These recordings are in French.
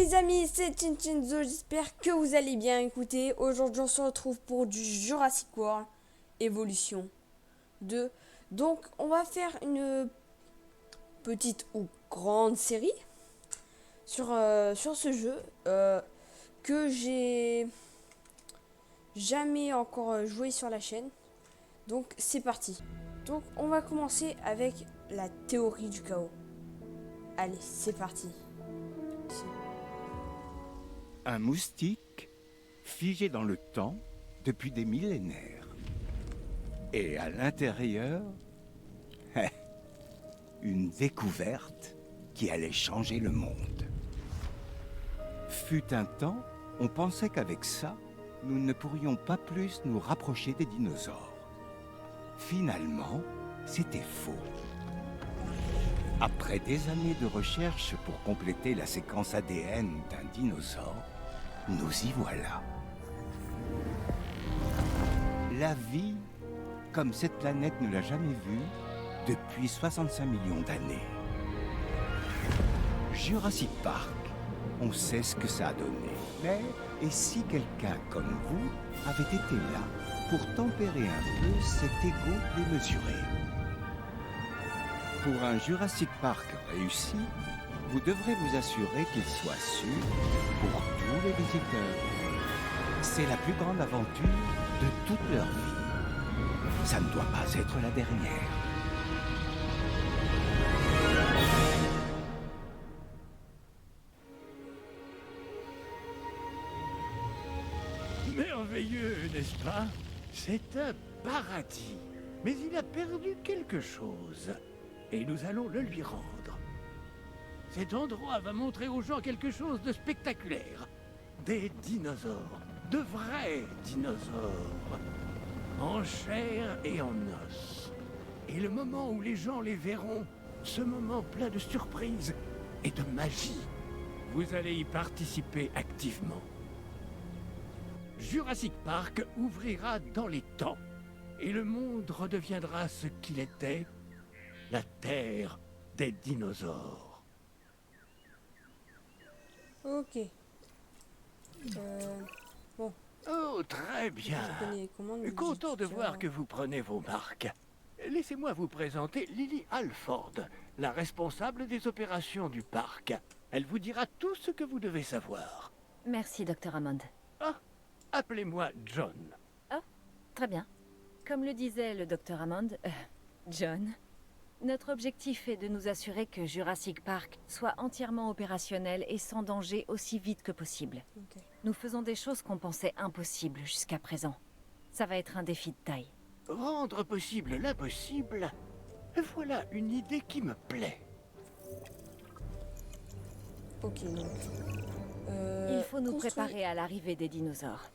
les amis, c'est Cincinzo, j'espère que vous allez bien. Écoutez, aujourd'hui on se retrouve pour du Jurassic World Evolution 2. Donc on va faire une petite ou grande série sur ce jeu que j'ai jamais encore joué sur la chaîne. Donc c'est parti. Donc on va commencer avec la théorie du chaos. Allez, c'est parti. Un moustique figé dans le temps depuis des millénaires. Et à l'intérieur, une découverte qui allait changer le monde. Fut un temps, on pensait qu'avec ça, nous ne pourrions pas plus nous rapprocher des dinosaures. Finalement, c'était faux. Après des années de recherche pour compléter la séquence ADN d'un dinosaure, nous y voilà. La vie, comme cette planète ne l'a jamais vue, depuis 65 millions d'années. Jurassic Park, on sait ce que ça a donné. Mais, et si quelqu'un comme vous avait été là pour tempérer un peu cet ego démesuré? Pour un Jurassic Park réussi, vous devrez vous assurer qu'il soit sûr pour tous les visiteurs. C'est la plus grande aventure de toute leur vie. Ça ne doit pas être la dernière. Merveilleux, n'est-ce pas? C'est un paradis. Mais il a perdu quelque chose. Et nous allons le lui rendre. Cet endroit va montrer aux gens quelque chose de spectaculaire. Des dinosaures. De vrais dinosaures. En chair et en os. Et le moment où les gens les verront, ce moment plein de surprises et de magie, vous allez y participer activement. Jurassic Park ouvrira dans les temps, et le monde redeviendra ce qu'il était, la terre des dinosaures. Ok. Bon. Oh, très bien. Je connais les commandes, mais Content j'ai de déjà- voir que vous prenez vos marques. Laissez-moi vous présenter Lily Alford, la responsable des opérations du parc. Elle vous dira tout ce que vous devez savoir. Merci, Dr. Hammond. Ah, appelez-moi John. Très bien. Comme le disait le Dr. Hammond, John, notre objectif est de nous assurer que Jurassic Park soit entièrement opérationnel et sans danger aussi vite que possible. Ok. Nous faisons des choses qu'on pensait impossibles jusqu'à présent. Ça va être un défi de taille. Rendre possible l'impossible, voilà une idée qui me plaît. Ok, donc. Il faut nous construire- préparer à l'arrivée des dinosaures.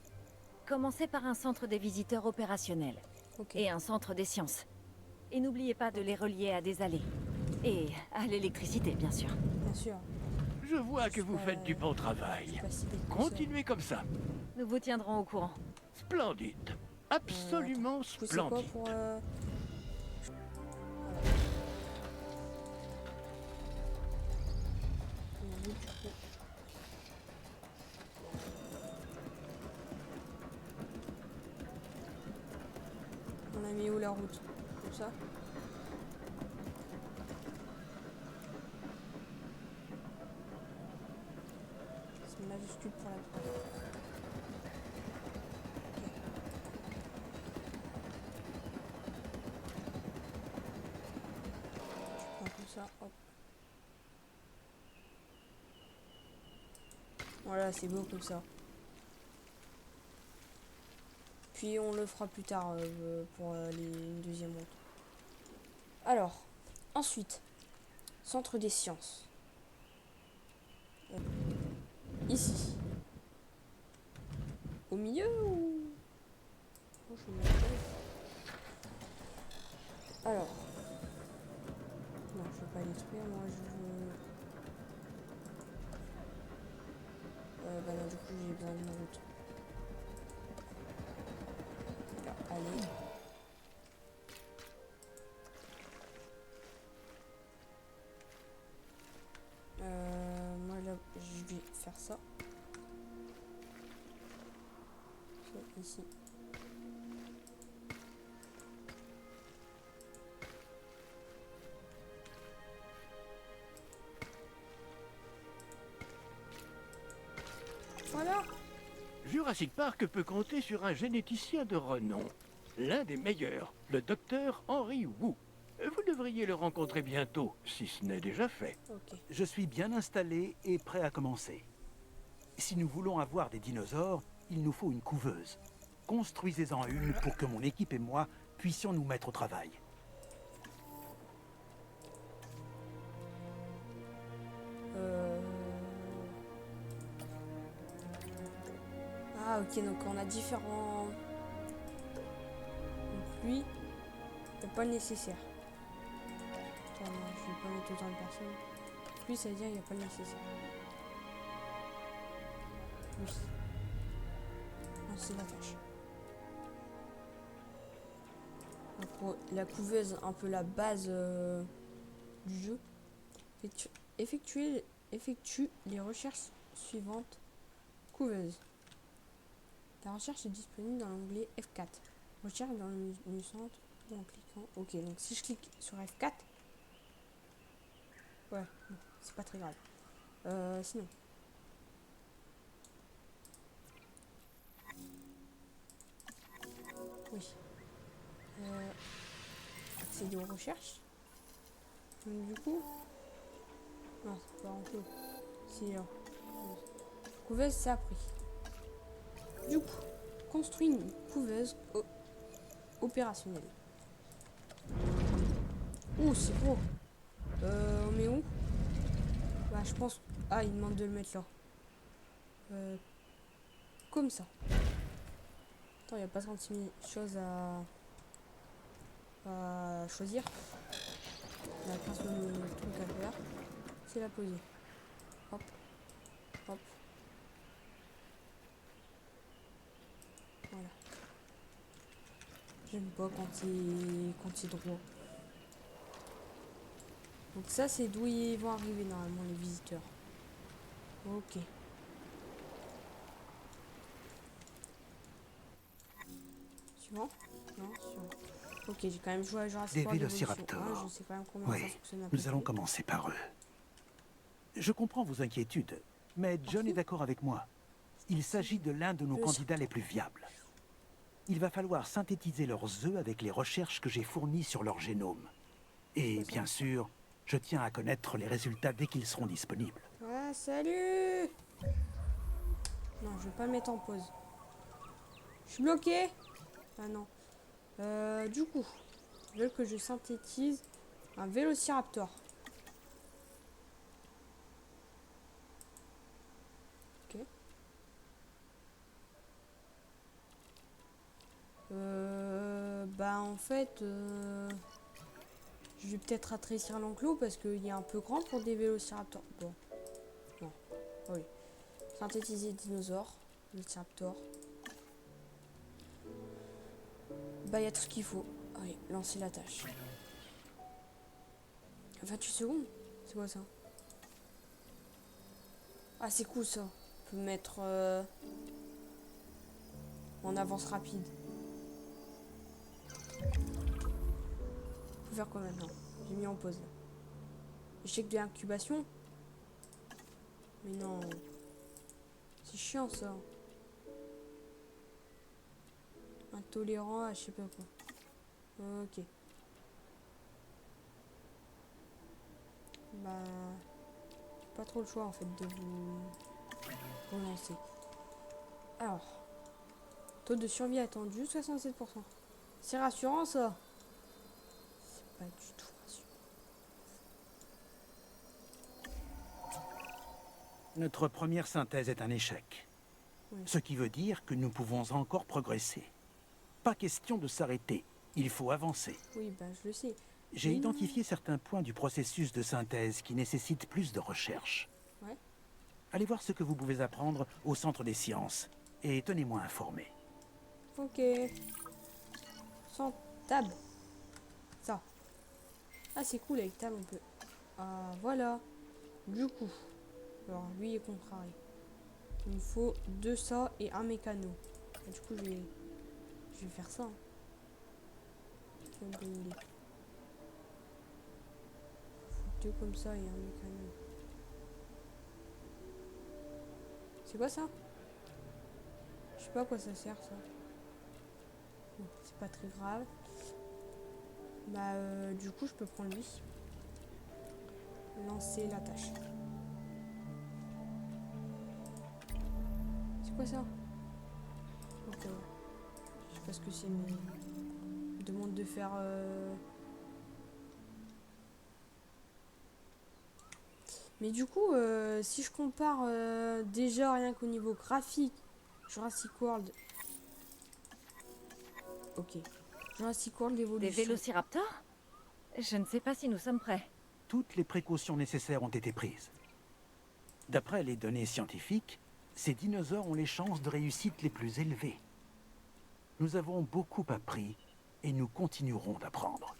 Commencez par un centre des visiteurs opérationnels Ok. et un centre des sciences. Et n'oubliez pas de les relier à des allées. Et à l'électricité, bien sûr. Bien sûr. Je vois que vous faites du bon Je travail. sais pas si des Continuez comme ça. Nous vous tiendrons au courant. Splendide. Absolument Du coup, c'est quoi splendide. pour. Du coup. On a mis où la route? Comme ça? C'est majuscule pour la prendre. Je prends comme ça, hop. Voilà, c'est beau comme ça. Puis on le fera plus tard pour une deuxième route. Alors, ensuite, centre des sciences. Ici. Au milieu ou... Oh, je me rappelle. Alors. Non, je veux pas détruire, moi je veux... bah non, du coup j'ai besoin d'une route. Alors, allez. Moi là, je vais faire ça. Ça, ici. Voilà. Jurassic Park peut compter sur un généticien de renom. L'un des meilleurs, le docteur Henry Wu. Vous devriez le rencontrer bientôt, si ce n'est déjà fait. Ok. Je suis bien installé et prêt à commencer. Si nous voulons avoir des dinosaures, il nous faut une couveuse. Construisez-en une pour que mon équipe et moi puissions nous mettre au travail. Ah ok, donc on a différents... Donc lui, il n'y a pas le nécessaire. Attends, non, je vais pas mettre autant de personnes. Lui, ça veut dire qu'il n'y a pas le nécessaire. Oui. Non, c'est la tâche. Donc la couveuse, un peu la base du jeu. Effectue les recherches suivantes. Couveuse. La recherche est disponible dans l'onglet F4. Recherche dans le menu centre ou en cliquant. Ok, donc si je clique sur F4, ouais, bon, c'est pas très grave. Sinon. Oui. Accéder aux recherches. Donc, du coup. Non, c'est pas en clos. C'est là. Couveuse, c'est appris. Du coup, construit une couveuse opérationnelle. Ouh, c'est gros. On met où? Bah, je pense... Ah, il demande de le mettre là. Comme ça. Attends, il n'y a pas 36 000 choses à choisir. Il y a 15 000 trucs à faire. C'est la poser. Hop. Hop. Voilà. J'aime pas quand c'est droit. Donc ça, c'est d'où ils vont arriver normalement les visiteurs. Ok. Suivant? Non, suivant. Ok, j'ai quand même joué à Jurassic Des World Evolution vélociraptors. 1, je sais quand même comment Oui, ça fonctionne à peu nous allons près. commencer par eux. Je comprends vos inquiétudes, mais John est d'accord avec moi. Il s'agit de l'un de nos candidats les plus viables. Il va falloir synthétiser leurs œufs avec les recherches que j'ai fournies sur leur génome. Et bien sûr, je tiens à connaître les résultats dès qu'ils seront disponibles. Ouais, salut! Non, je vais pas mettre en pause. Je suis bloqué? Ah non. Du coup, ils veulent que je synthétise un vélociraptor. Ok. Bah en fait, je vais peut-être rétrécir l'enclos parce qu'il est un peu grand pour des vélociraptors. Bon. Non. Oui. Synthétiser dinosaures. Vélociraptor. Bah il y a tout ce qu'il faut. Allez, lancer la tâche. 28 secondes? C'est quoi ça? Ah c'est cool ça. On peut mettre en avance rapide. Faut faire quoi maintenant? J'ai mis en pause là. Échec de l'incubation? Mais non. C'est chiant ça. Intolérant à je sais pas quoi. Ok. Bah... j'ai pas trop le choix en fait de vous relancer. Alors. Taux de survie attendu, 67%. C'est rassurant ça. C'est pas du tout rassurant. Notre première synthèse est un échec. Oui. Ce qui veut dire que nous pouvons encore progresser. Pas question de s'arrêter, il faut avancer. Oui, bah je le sais. J'ai Mais identifié certains points du processus de synthèse qui nécessitent plus de recherche. Ouais. Allez voir ce que vous pouvez apprendre au Centre des Sciences et tenez-moi informé. Ok. Sans tab. Ça. Ah, c'est cool avec tab, on peut. Ah, voilà. Du coup. Alors, lui est contrarié. Il me faut 2 ça et un mécano. Et du coup, je vais faire ça. Hein. C'est une bonne idée. Faut 2 comme ça et un mécano. C'est quoi ça? Je sais pas à quoi ça sert ça. Bon, c'est pas très grave. Bah du coup je peux prendre lui. Lancer la tâche. C'est quoi ça? Ok. Je sais pas ce que c'est mais il demande de faire mais du coup si je compare déjà rien qu'au niveau graphique Jurassic World. Ok. Jurassic World Des l'évolution. vélociraptors? Je ne sais pas si nous sommes prêts. Toutes les précautions nécessaires ont été prises. D'après les données scientifiques, ces dinosaures ont les chances de réussite les plus élevées. Nous avons beaucoup appris et nous continuerons d'apprendre.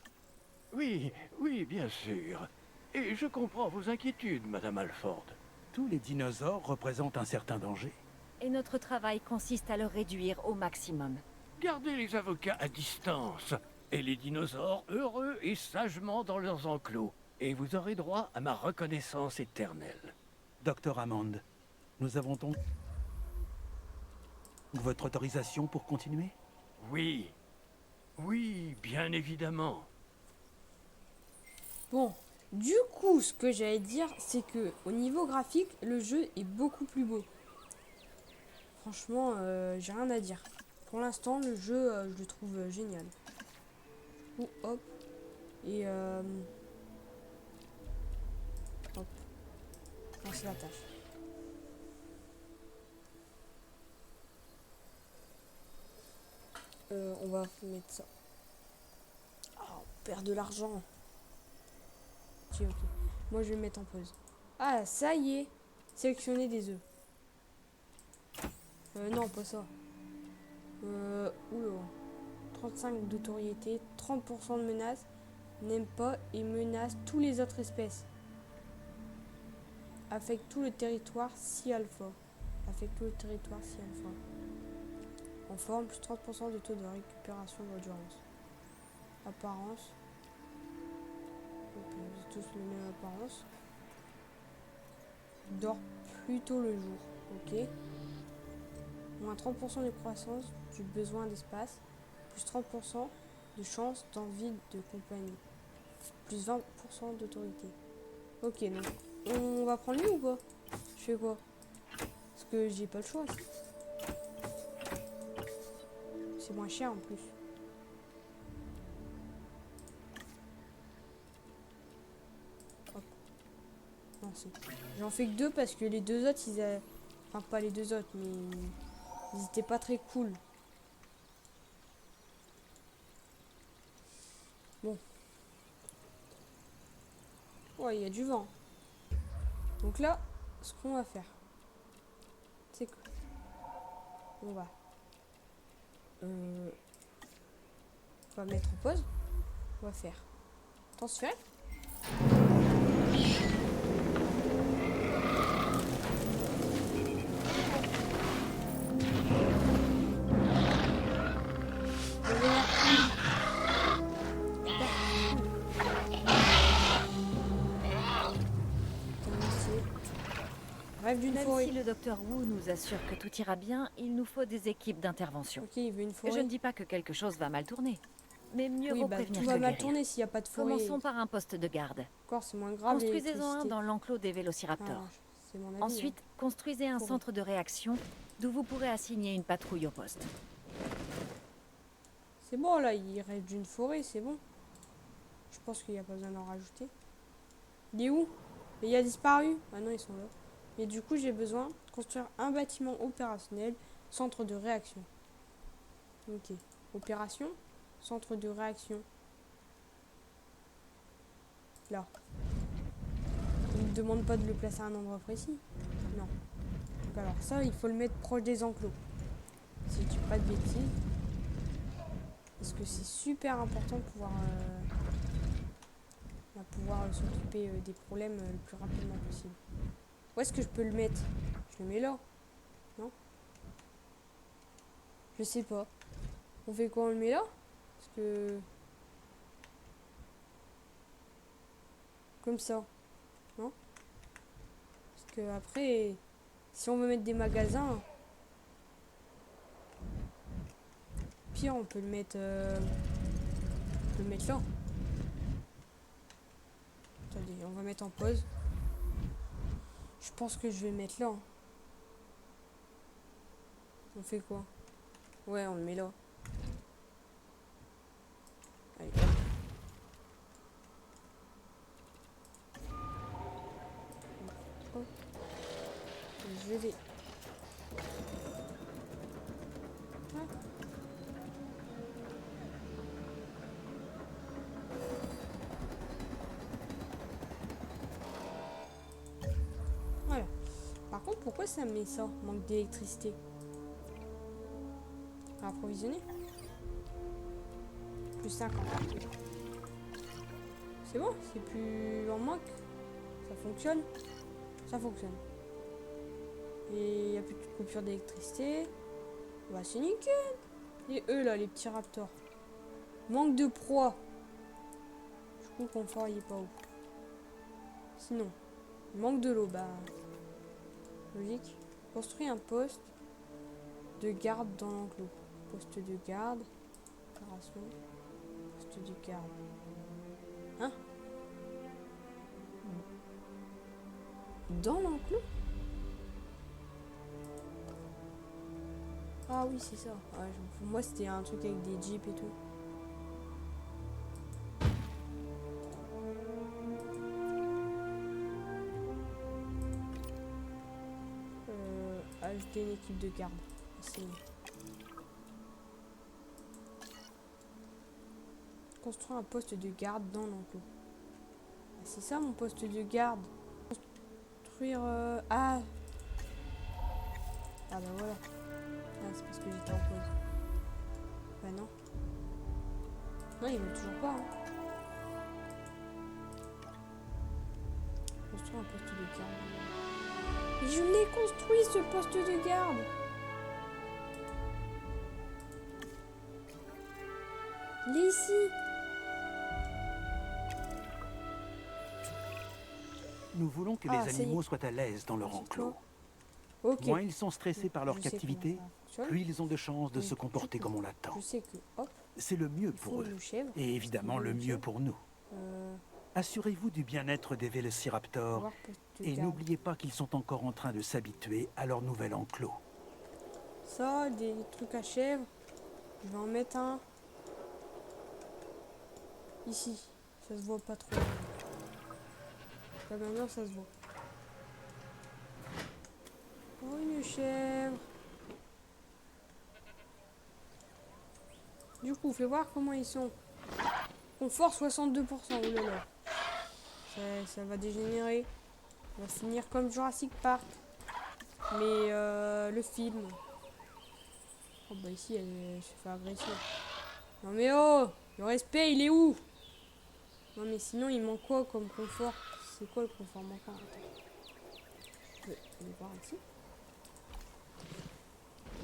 Oui, oui, bien sûr. Et je comprends vos inquiétudes, Madame Alford. Tous les dinosaures représentent un certain danger. Et notre travail consiste à le réduire au maximum. Gardez les avocats à distance et les dinosaures heureux et sagement dans leurs enclos. Et vous aurez droit à ma reconnaissance éternelle. Docteur Hammond, nous avons donc votre autorisation pour continuer? Oui, oui, bien évidemment. Bon, du coup, ce que j'allais dire, c'est que au niveau graphique, le jeu est beaucoup plus beau. Franchement, j'ai rien à dire. Pour l'instant, le jeu, je le trouve génial. Ou hop. Et hop. Lancer la tâche. On va mettre ça. Oh, on perd de l'argent. Ok. Moi, je vais le mettre en pause. Ah, ça y est. Sélectionner des œufs. Non, pas ça. Oula. 35 d'autorité, 30% de menace, n'aime pas et menace tous les autres espèces. Affecte tout le territoire si alpha. Affecte tout le territoire si alpha. En forme, plus 30% de taux de récupération d'endurance. Apparence. Ok, ils ont tous la même apparence. Dort plutôt le jour. Ok. Moins 30% de croissance du besoin d'espace. Plus 30% de chance d'envie de compagnie. Plus 20% d'autorité. Ok, donc on va prendre lui ou pas? Je fais quoi? Parce que j'ai pas le choix. C'est moins cher en plus. Hop. Non, j'en fais que 2 parce que les 2 autres, enfin pas les 2 autres, mais ils étaient pas très cool. Bon. Ouais, il y a du vent. Donc là, ce qu'on va faire, c'est que on va mettre en pause. On va faire transférer. Rêve d'une Même forêt. si le docteur Wu nous assure que tout ira bien, il nous faut des équipes d'intervention. Ok, il veut une Et forêt. je ne dis pas que quelque chose va mal tourner. Mais mieux Oui, vaut bah, prévenir tout que va mal guérir. tourner s'il n'y a pas de forêt. Commençons par un poste de garde. Encore, c'est moins grave. Construisez-en un l'électricité. dans l'enclos des vélociraptors. Ah, c'est mon avis. Ensuite, construisez un Forêt. centre de réaction d'où vous pourrez assigner une patrouille au poste. C'est bon, là, il rêve d'une forêt, c'est bon. Je pense qu'il n'y a pas besoin d'en rajouter. Il est où? Il a disparu? Ah non, ils sont là. Et du coup, j'ai besoin de construire un bâtiment opérationnel, centre de réaction. Ok. Opération, centre de réaction. Là. Il ne me demande pas de le placer à un endroit précis. Non. Donc alors ça, il faut le mettre proche des enclos. Si je dis pas de bêtises. Parce que c'est super important de pouvoir, s'occuper des problèmes le plus rapidement possible. Où est-ce que je peux le mettre? Je le mets là. Je sais pas. On fait quoi? On le met là? Parce que... Comme ça. Non? Parce que après, si on veut mettre des magasins... Pire, on peut le mettre... On peut le mettre là. Attendez, on va mettre en pause. Je pense que je vais le mettre là. On fait quoi? Ouais, on le met là. Allez, hop. Hop. Je vais... Ah. Voilà. Par contre, pourquoi ça met ça? Manque d'électricité. Approvisionner. Plus 50. C'est bon, c'est plus en manque. Ça fonctionne. Ça fonctionne. Et il n'y a plus de coupure d'électricité. Bah c'est nickel. Et eux là, les petits raptors. Manque de proie. Du coup, le confort il est pas ouf. Sinon, manque de l'eau, bah logique. Construire un poste de garde dans l'enclos. Poste de garde. Opération. Poste de garde. Hein? Dans l'enclos? Ah oui, c'est ça. Ouais, pour moi, c'était un truc avec des jeeps et tout. Ajouter une équipe de garde. C'est... Construire un poste de garde dans l'enclos. C'est ça mon poste de garde. Construire... Ah! Ah bah voilà. Ah, c'est parce que j'étais en pause. Bah non. Non, il veut toujours pas. Hein. Construire un poste de garde. Mais je l'ai construit ce poste de garde. Il est ici. Nous voulons que Ah, les ça y est. animaux soient à l'aise dans leur enclos. Ok. Moins ils sont stressés par leur Je sais captivité, comment ça fonctionne. plus ils ont de chances de Mais se comporter du coup, comme on l'attend. Je sais que, hop, C'est le mieux il faut pour eux. une chèvre. Et évidemment le mieux pour nous. Euh, Assurez-vous du bien-être des vélociraptors voir poste de et garde. n'oubliez pas qu'ils sont encore en train de s'habituer à leur nouvel enclos. Ça, des trucs à chèvre. Je vais en mettre un. Ici. Ça se voit pas trop. Là maintenant, ça se voit. Oh, une chèvre. Du coup, fais voir comment ils sont. Confort 62%. Oulala. Ça va dégénérer. On va finir comme Jurassic Park. Mais le film. Oh bah ici, elle se fait agresser. Non mais oh! Le respect, il est où? Non mais sinon, il manque quoi comme confort? C'est quoi le confort manquant? Attends. Je vais voir ici.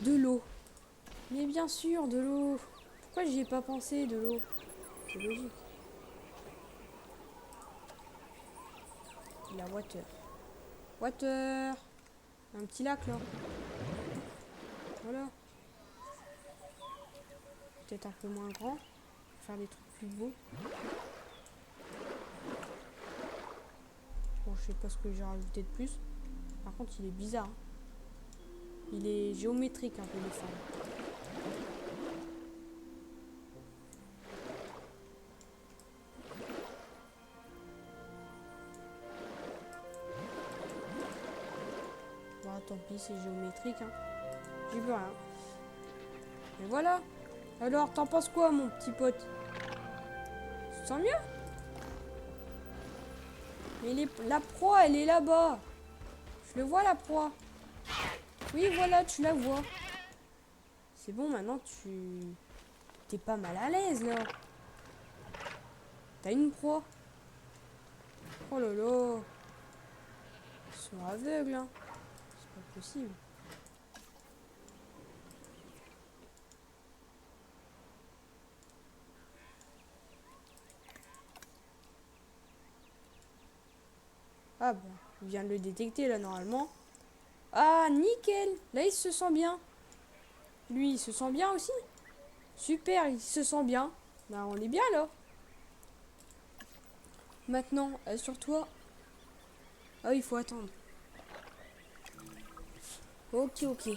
De l'eau. Mais bien sûr, de l'eau. Pourquoi j'y ai pas pensé, de l'eau? C'est logique. La water. Water. Un petit lac là. Voilà. Peut-être un peu moins grand. Faire des trucs plus beaux. Bon, je sais pas ce que j'ai rajouté de plus. Par contre, il est bizarre. Hein. Il est géométrique un peu les formes. Bon, tant pis, c'est géométrique. Hein. J'y veux rien. Et voilà. Alors, t'en penses quoi, mon petit pote? Tu te sens mieux? Mais la proie, elle est là-bas. Je le vois, la proie. Oui, voilà, tu la vois. C'est bon, maintenant, t'es pas mal à l'aise, là. T'as une proie. Oh là là. Ils sont aveugles, hein. C'est pas possible. Ah bah, je viens de le détecter là normalement. Ah, nickel. Là, il se sent bien. Lui, il se sent bien aussi. Super, il se sent bien. Bah, on est bien là. Maintenant, assure-toi. Ah, il faut attendre. Ok, ok.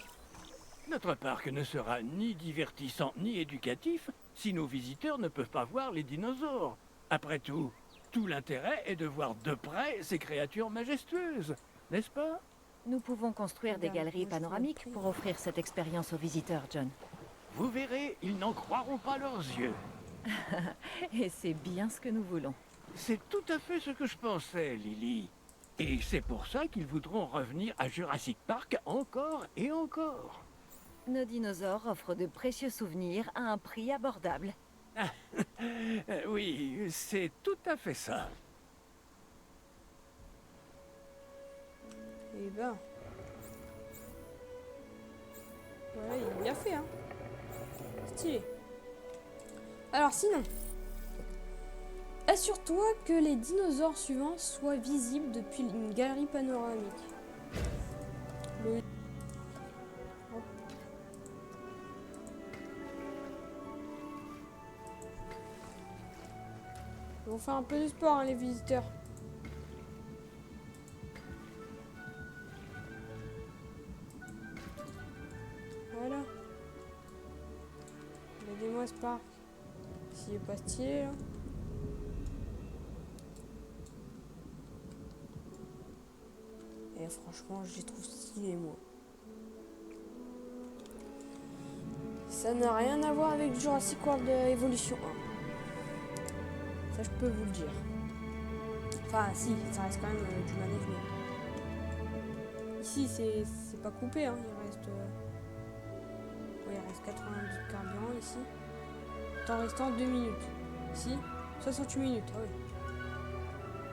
Notre parc ne sera ni divertissant ni éducatif si nos visiteurs ne peuvent pas voir les dinosaures. Après tout l'intérêt est de voir de près ces créatures majestueuses, n'est-ce pas? Nous pouvons construire des Regarde, galeries moi, je te le panoramiques prie. pour offrir cette expérience aux visiteurs, John. Vous verrez, ils n'en croiront pas leurs yeux. Et c'est bien ce que nous voulons. C'est tout à fait ce que je pensais, Lily. Et c'est pour ça qu'ils voudront revenir à Jurassic Park encore et encore. Nos dinosaures offrent de précieux souvenirs à un prix abordable. Oui, c'est tout à fait ça. Eh ben. Ouais, il a bien fait, hein. Stylé. Alors sinon, assure-toi que les dinosaures suivants soient visibles depuis une galerie panoramique. Le... Hop. Ils vont faire un peu de sport, hein, les visiteurs. Voilà. Regardez-moi ce parc. S'il est pas stylé, là. Et franchement, je les trouve stylés, moi. Ça n'a rien à voir avec Jurassic World Evolution 1. Ça, je peux vous le dire. Enfin, si, ça reste quand même du management. Ici, c'est pas coupé, hein. Il reste 80 de carburant ici. Temps restant 2 minutes. Ici, 68 minutes. Ah oui.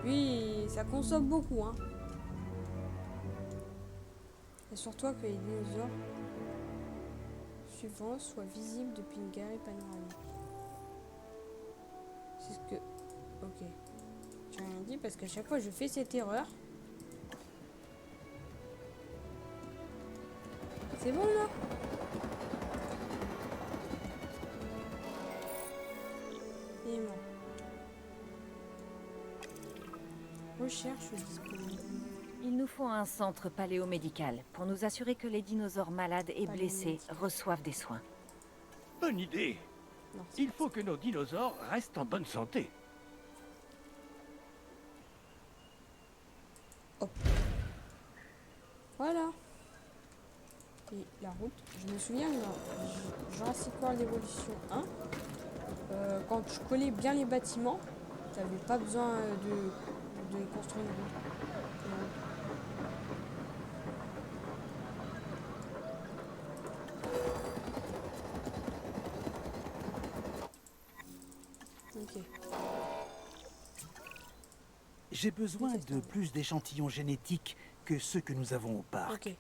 Oui, ça consomme beaucoup, hein. Assure-toi que les dinosaures suivants soient visibles depuis une galerie panoramique. C'est ce que... Ok. J'ai rien dit parce qu'à chaque fois je fais cette erreur. C'est bon là? Et bon. Recherche disponible. Il nous faut un centre paléomédical pour nous assurer que les dinosaures malades et blessés reçoivent des soins. Bonne idée. Non, c'est Il pas faut que nos dinosaures restent en bonne santé. ça. Voilà. Et la route, je me souviens dans Jurassic World Evolution 1, quand je collais bien les bâtiments, j'avais pas besoin de construire une route. Ok. J'ai besoin de plus d'échantillons génétiques que ceux que nous avons au parc. Ok.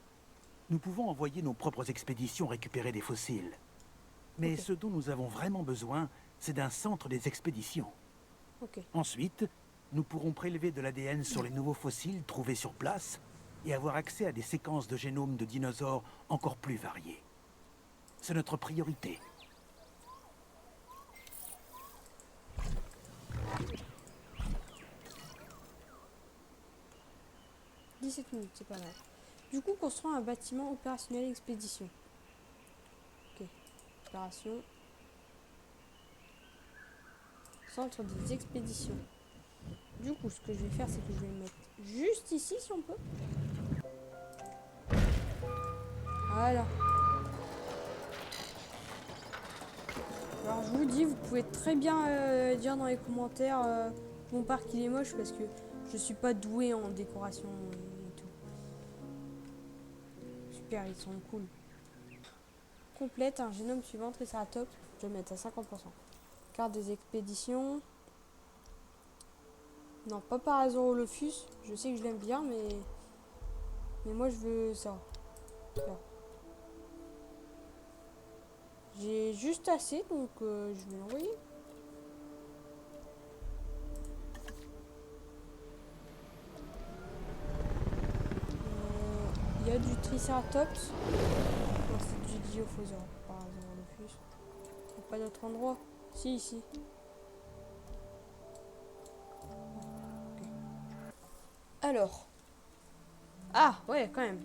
Nous pouvons envoyer nos propres expéditions récupérer des fossiles. Mais Ok. ce dont nous avons vraiment besoin, c'est d'un centre des expéditions. Ok. Ensuite, nous pourrons prélever de l'ADN sur les nouveaux fossiles trouvés sur place et avoir accès à des séquences de génomes de dinosaures encore plus variées. C'est notre priorité. « 17 minutes, c'est pas mal. Du coup, construire un bâtiment opérationnel expédition. Ok. Opération. Centre des expéditions. Du coup, ce que je vais faire, c'est que je vais le mettre juste ici, si on peut. Voilà. Alors, je vous dis, vous pouvez très bien dire dans les commentaires mon parc il est moche parce que je suis pas doué en décoration et tout. Super, ils sont cool. Complète un génome suivant Triceratops. Je vais le mettre à 50%. Carte des expéditions. Non, pas Parasaurolophus. Je sais que je l'aime bien, mais moi je veux ça. Là. J'ai juste assez, donc je vais l'envoyer. y a du Triceratops. Non, c'est du Dilophosaure, par hasard de plus. Y a pas d'autre endroit? Si, ici. Ok. Alors. Ah, ouais, quand même.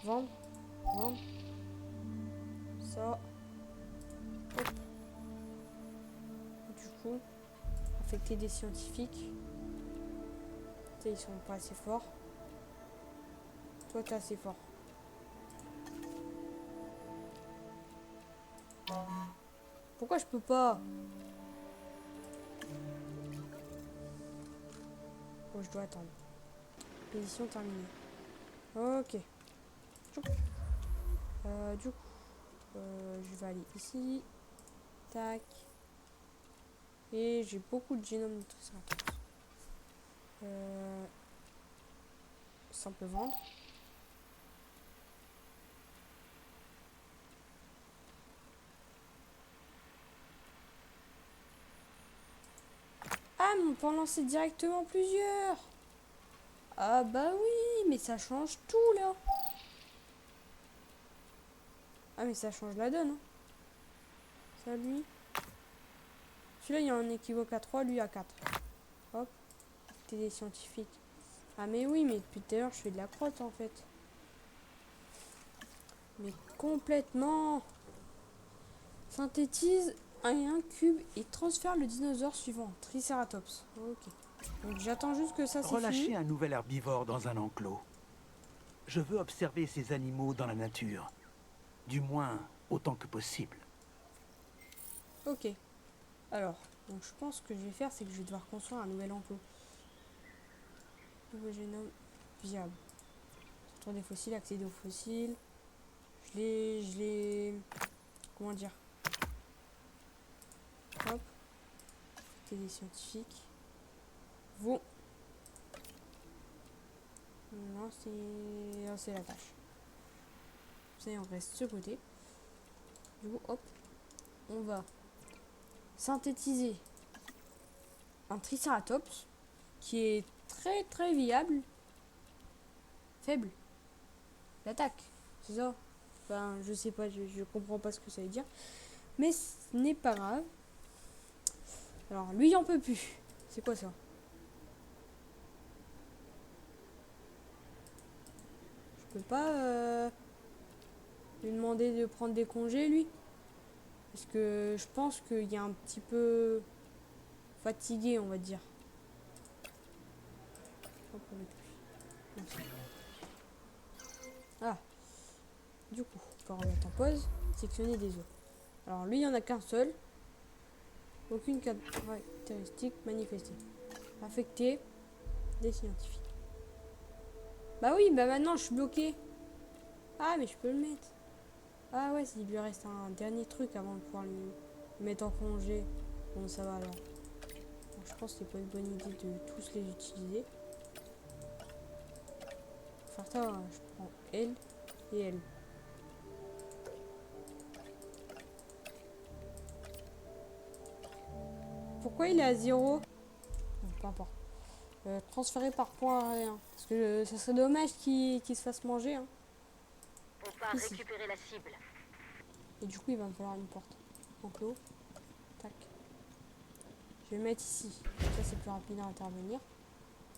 Vendre. Vendre. Ça. Hop. Du coup, affecter des scientifiques. Tu sais, ils sont pas assez forts. Toi, t'es assez fort. Pourquoi je peux pas? Oh, je dois attendre. Expédition terminée. Ok. Du coup, je vais aller ici. Tac. Et j'ai beaucoup de génomes de Triceratops. Ça on peut vendre. Ah, mais on peut en lancer directement plusieurs. Ah bah oui, mais ça change tout là. Ah mais ça change la donne. Hein. Ça lui. Celui-là il y a un équivoque à 3, lui à 4. Hop. T'es des scientifiques. Ah mais oui, mais depuis tout à l'heure je fais de la crotte en fait. Mais complètement. Synthétise un cube et transfère le dinosaure suivant. Triceratops. Ok. Donc j'attends juste que ça c'est Relâchez fini. un nouvel herbivore dans un enclos. Je veux observer ces animaux dans la nature. Du moins, autant que possible. Ok. Alors, donc je pense que je vais faire, c'est que je vais devoir construire un nouvel enclos. Nouveau génome viable. Retour des fossiles, accéder aux fossiles. Je les... Comment dire? Hop. Affecter des scientifiques. Vous. Non, c'est la tâche. Ça y est, on reste ce côté. Du coup, hop. On va synthétiser un Triceratops qui est très très viable. Faible. L'attaque, c'est ça? Enfin, je sais pas, je comprends pas ce que ça veut dire. Mais ce n'est pas grave. Alors, lui, il en peut plus. C'est quoi ça? Je peux pas lui demander de prendre des congés, lui? Parce que je pense qu'il est un petit peu fatigué, on va dire. Hop, avec lui. Merci. Ah. Du coup, on peut remettre en pause. Sectionner des os. Alors, lui, il n'y en a qu'un seul. Aucune caractéristique manifestée. Affecter des scientifiques. Bah oui, bah maintenant je suis bloqué. Ah, mais je peux le mettre. Ah ouais, il lui reste un dernier truc avant de pouvoir le mettre en congé. Bon, ça va alors. Donc, je pense que c'est pas une bonne idée de tous les utiliser. Pour faire ça, je prends elle et elle. Pourquoi il est à 0? Bon, peu importe. Transféré par point à rien. Parce que ça serait dommage qu'il se fasse manger. Hein. On part Ici. récupérer la cible. Et du coup, il va me falloir une porte. Enclos. Tac. Je vais mettre ici. Ça, c'est plus rapide à intervenir.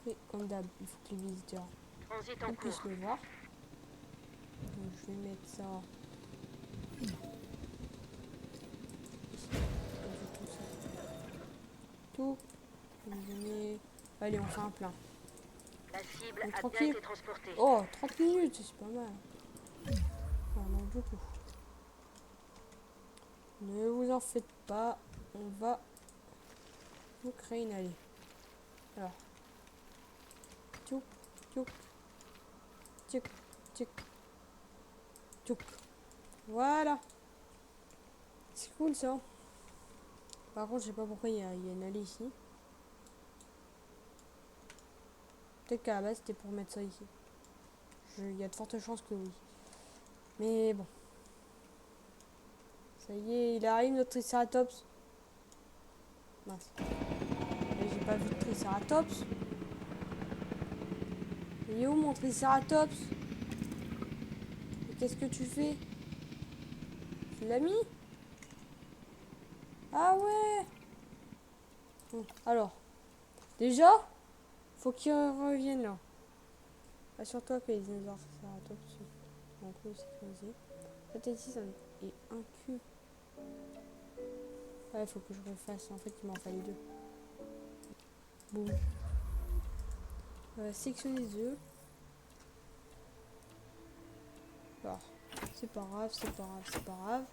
Et comme d'hab, il faut que les visiteurs Transit en puissent cours. le voir. Donc, je vais mettre ça. Ici. Tout ça. Tout. Je vais donner... Allez, on fait un plein. La cible Donc, a tranquille. bien été transportée. Oh, 30 minutes, c'est pas mal. Alors, du coup. Ne vous en faites pas. On va vous créer une allée. Alors. Tchouk, tchouk. Tchouk, tchouk. Tchouk. Voilà. C'est cool ça. Par contre, je sais pas pourquoi il y a une allée ici. Peut-être qu'à la base, c'était pour mettre ça ici. Il y a de fortes chances que oui. Mais bon. Ça y est, il arrive notre Triceratops. Mince. Et j'ai pas vu de Triceratops. Il est où mon Triceratops? Qu'est-ce que tu fais? Tu l'as mis? Ah ouais. Bon, alors, déjà, faut qu'il revienne là. Assure-toi que les dinosaures Triceratops sont en clos sécurisés. Synthétise et un cube. Ouais, faut que je refasse. En fait, il m'en fallait 2. Boum. Sélectionner les œufs. Alors, c'est pas grave, c'est pas grave, c'est pas grave.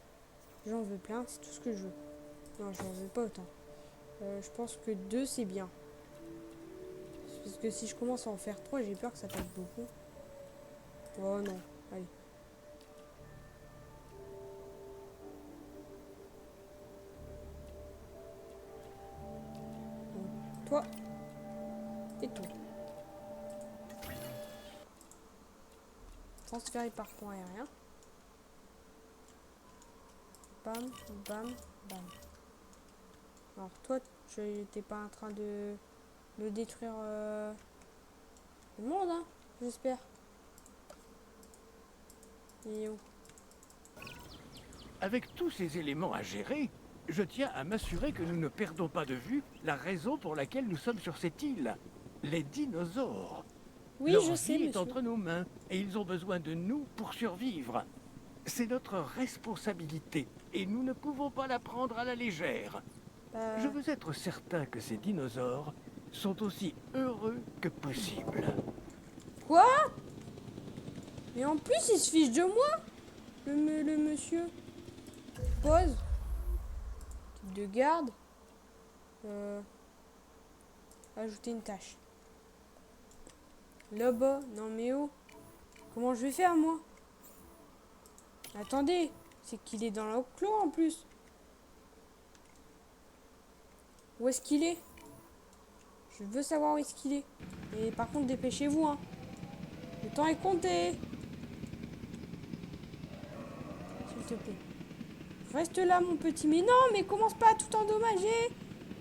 J'en veux plein, c'est tout ce que je veux. Non, j'en veux pas autant. Je pense que 2 c'est bien. Parce que si je commence à en faire 3, j'ai peur que ça fasse beaucoup. Oh non, allez. Bon, toi et toi. Transférer par point aérien. Bam, bam, bam. Alors toi, tu n'étais pas en train de détruire le monde, hein, j'espère. Et où? Avec tous ces éléments à gérer, je tiens à m'assurer que nous ne perdons pas de vue la raison pour laquelle nous sommes sur cette île. Les dinosaures. Oui, Leur je sais, vie est monsieur. entre nos mains et ils ont besoin de nous pour survivre. C'est notre responsabilité et nous ne pouvons pas la prendre à la légère. Je veux être certain que ces dinosaures sont aussi heureux que possible. Quoi? Et en plus, il se fiche de moi, le monsieur. Pause. Type de garde. Ajouter une tâche. Là-bas. Non mais oh. Comment je vais faire, moi? Attendez. C'est qu'il est dans l'enclos en plus. Où est-ce qu'il est? Je veux savoir où est-ce qu'il est. Et par contre, dépêchez-vous, hein. Le temps est compté. S'il te plaît. Reste là, mon petit. Mais non, mais commence pas à tout endommager.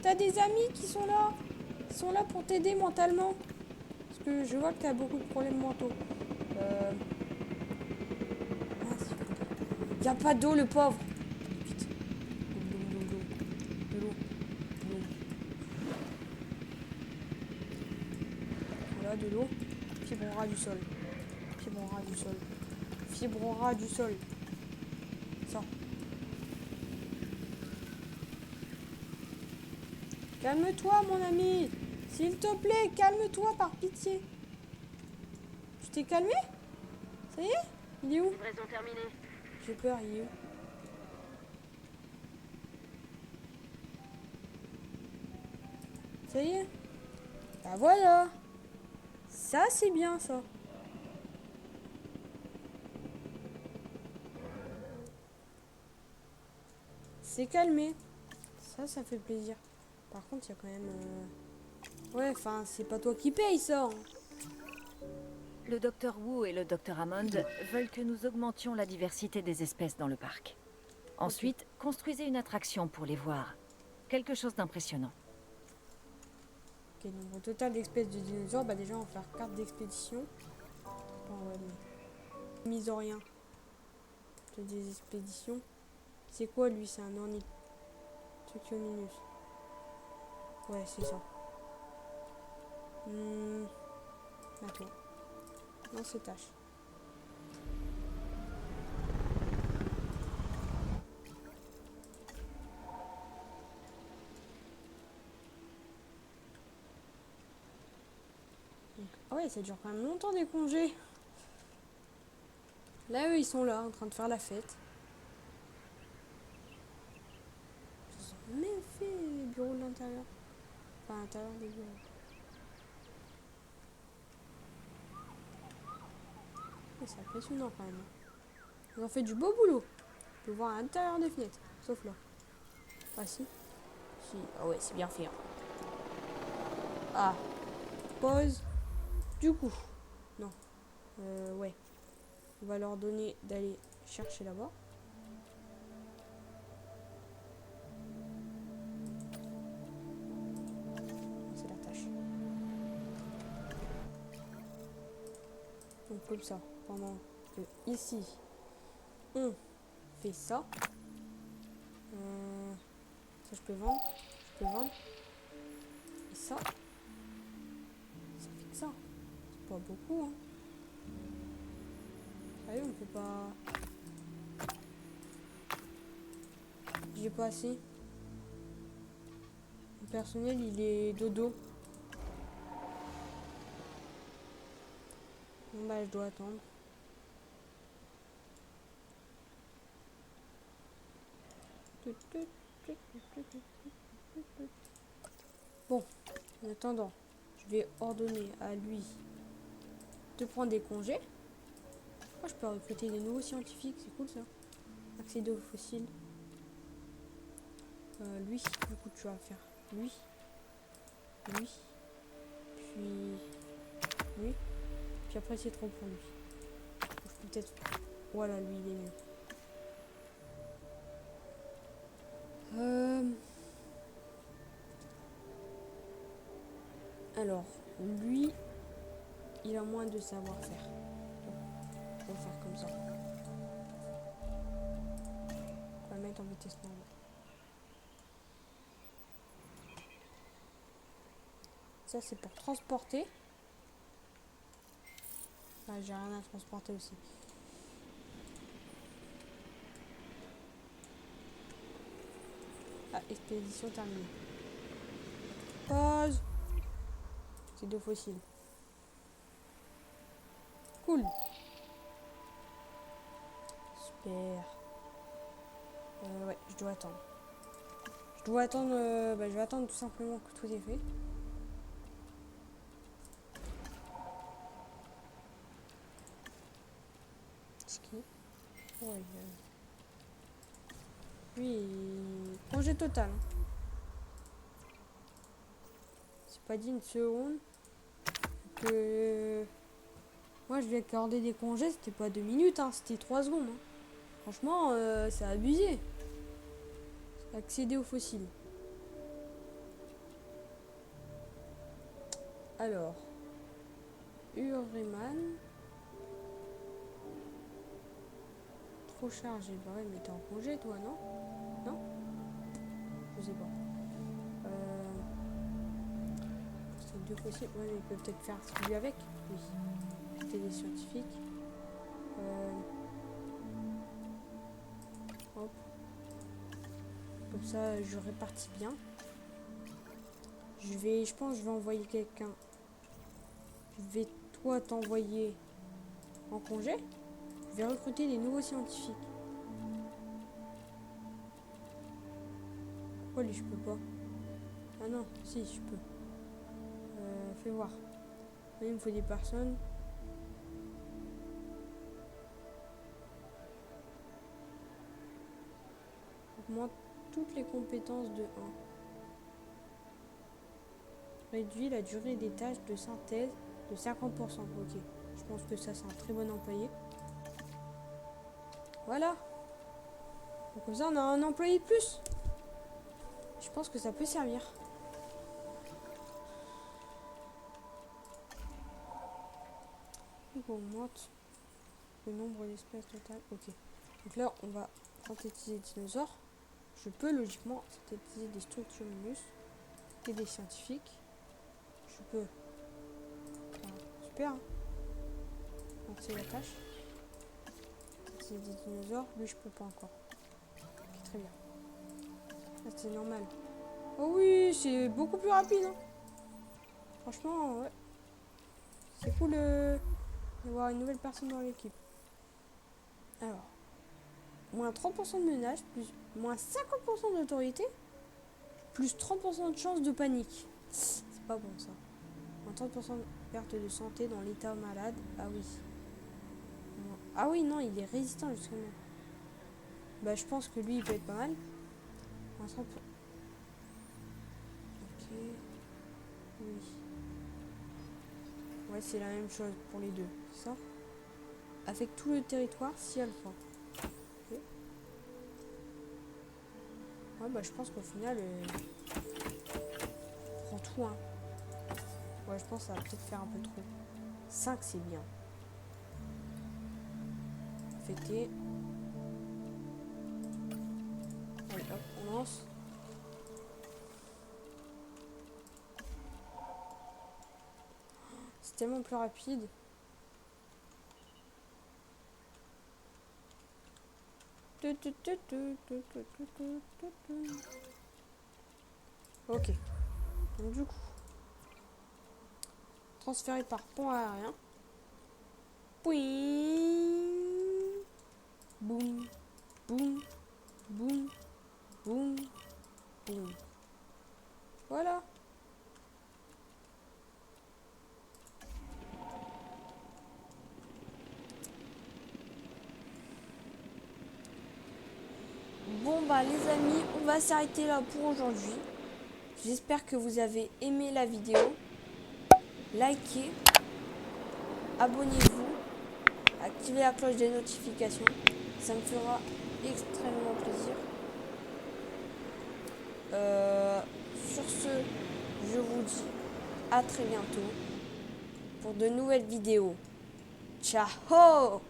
T'as des amis qui sont là. Ils sont là pour t'aider mentalement. Parce que je vois que t'as beaucoup de problèmes mentaux. Y a pas d'eau, le pauvre. Vite. De l'eau. Voilà, de l'eau. Fibrera du sol. Fibrera du sol. Ça. Calme-toi, mon ami. S'il te plaît, calme-toi, par pitié. Tu t'es calmé? Ça y est? Il est où? Livraison terminée. J'ai peur, il est où? Ça y est? Bah voilà. Ça, c'est bien, ça. C'est calmé. Ça fait plaisir. Par contre, il y a quand même... Ouais, enfin, c'est pas toi qui paye, ça. Hein. Le docteur Wu et le docteur Hammond veulent que nous augmentions la diversité des espèces dans le parc. Ensuite, construisez une attraction pour les voir. Quelque chose d'impressionnant. Ok, nombre total d'espèces de dinosaures. Bah déjà, on va faire carte d'expédition. Mise en rien. Des expéditions. C'est quoi, lui? C'est un ornithocyominus. Ouais, c'est ça. Attends. Non, c'est tâche. Ah ouais, ça dure quand même longtemps des congés. Là, eux, ils sont là, en train de faire la fête. Ils ont même fait les bureaux de l'intérieur. Enfin, l'intérieur des bureaux. C'est impressionnant quand même. Ils ont fait du beau boulot. On peut voir à l'intérieur des fenêtres. Sauf là. Ah si. Si. Ah ouais, c'est bien fait. Hein. Ah. Pause. Du coup. Non. Ouais. On va leur donner d'aller chercher là-bas. C'est la tâche. Donc comme ça. Pendant que ici, on fait ça. Ça, je peux vendre. Je peux vendre. Et ça. Ça fait que ça. C'est pas beaucoup, hein. Allez, on peut pas... J'ai pas assez. Le personnel, il est dodo. Bon, bah, je dois attendre. Bon, en attendant, je vais ordonner à lui de prendre des congés. Moi, je peux recruter des nouveaux scientifiques, c'est cool ça. Accéder aux fossiles. Lui, beaucoup de choses à faire. Lui. Lui. Puis... lui. Puis après, c'est trop pour lui. Donc, je peux peut-être... Voilà, lui, il est mieux. Alors, lui, il a moins de savoir-faire. On va faire comme ça. On va le mettre en vitesse normale. Ça, c'est pour transporter. Ah, j'ai rien à transporter aussi. Ah, expédition terminée. Pause. C'est 2 fossiles. Cool. Super. Ouais, je dois attendre. Je dois attendre. Je vais attendre tout simplement que tout est fait. C'est qui? Ouais, lui, congé total. C'est pas dit une seconde que moi je lui ai accordé des congés, c'était pas 2 minutes, hein, c'était 3 secondes. Hein. Franchement, c'est abusé. Accéder aux fossiles. Alors, Uriman. Trop chargé. Bah ouais, mais t'es en congé toi, non? Non? Je sais pas. C'est 2 fossiles. Ouais, mais il peut peut-être faire celui avec. Oui. C'était des scientifiques. Hop. Comme ça, je répartis bien. Je pense que je vais envoyer quelqu'un. Je vais toi t'envoyer en congé. Je vais recruter des nouveaux scientifiques. Pourquoi lui je peux pas? Ah non, si je peux. Fais voir. Il me faut des personnes. Augmente toutes les compétences de 1. Réduit la durée des tâches de synthèse de 50%. Ok. Je pense que ça c'est un très bon employé. Voilà. Donc comme ça on a un employé de plus. Je pense que ça peut servir. Donc on augmente le nombre d'espèces totales. Ok. Donc là on va synthétiser des dinosaures. Je peux logiquement synthétiser des structures minus et des scientifiques. Je peux. Enfin, super. Hein. Donc c'est la tâche. C'est des dinosaures. Lui je peux pas encore. Okay, très bien. Là c'est normal. Oh oui, c'est beaucoup plus rapide. Hein. Franchement, ouais. C'est cool d'avoir une nouvelle personne dans l'équipe. Alors. Moins 30% de menace, plus moins 50% d'autorité, plus 30% de chance de panique. C'est pas bon ça. Moins 30% de perte de santé dans l'état malade. Ah oui. Ah oui, non, il est résistant justement. Bah je pense que lui il peut être pas mal. Moins 30%. Ok. Oui. Ouais, c'est la même chose pour les deux. C'est ça. Avec tout le territoire, si alpha. Ouais, bah je pense qu'au final, on prend tout, hein. Ouais, je pense que ça va peut-être faire un peu trop. 5, c'est bien. fêter. Allez, hop, on lance. C'est tellement plus rapide. Ok. Donc du coup, transféré par pont aérien. Pouing. Boum, boum, boum, boum, boum. Voilà. Bon bah les amis, on va s'arrêter là pour aujourd'hui. J'espère que vous avez aimé la vidéo. Likez, abonnez-vous, activez la cloche des notifications. Ça me fera extrêmement plaisir. Sur ce, je vous dis à très bientôt pour de nouvelles vidéos. Ciao!